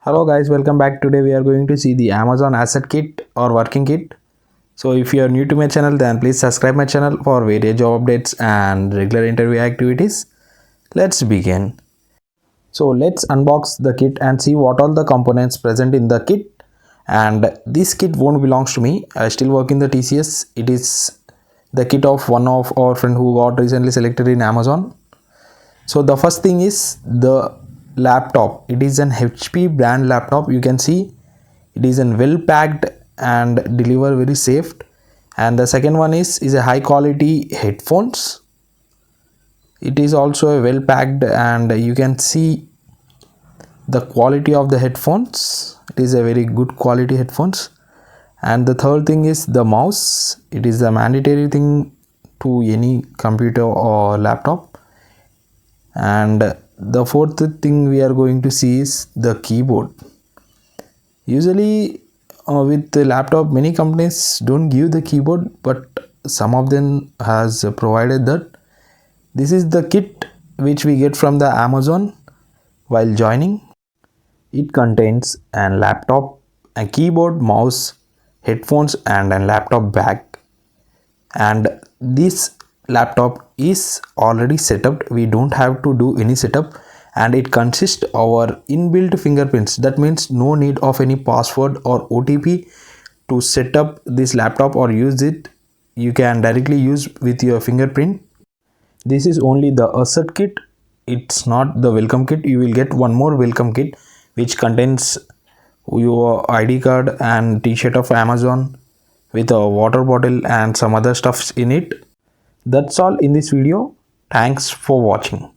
Hello guys, welcome back. Today we are going to see the Amazon Asset Kit or Working Kit. So if you are new to my channel, then please subscribe my channel for various job updates and regular interview activities. Let's begin. So let's unbox the kit and see what all the components present in the kit. And this kit won't belongs to me. I still work in the TCS. It is the kit of one of our friend who got recently selected in Amazon. So the first thing is the laptop. It is an HP brand laptop. You can see it is an well packed and deliver very safe. And the second one is a high quality headphones. It is also a well packed and you can see the quality of the headphones. It is a very good quality headphones. And the third thing is the mouse. It is a mandatory thing to any computer or laptop. And the fourth thing we are going to see is the keyboard. Usually with the laptop many companies don't give the keyboard, but some of them has provided that. This is the kit which we get from the Amazon while joining. It contains a laptop, a keyboard, mouse, headphones and a laptop bag. And this laptop is already set up. We don't have to do any setup, and it consists our inbuilt fingerprints. That means no need of any password or OTP to set up this laptop or use it. You can directly use with your fingerprint. This is only the asset kit. It's not the welcome kit. You will get one more welcome kit which contains your ID card and t-shirt of Amazon with a water bottle and some other stuffs in it. That's all in this video. Thanks for watching.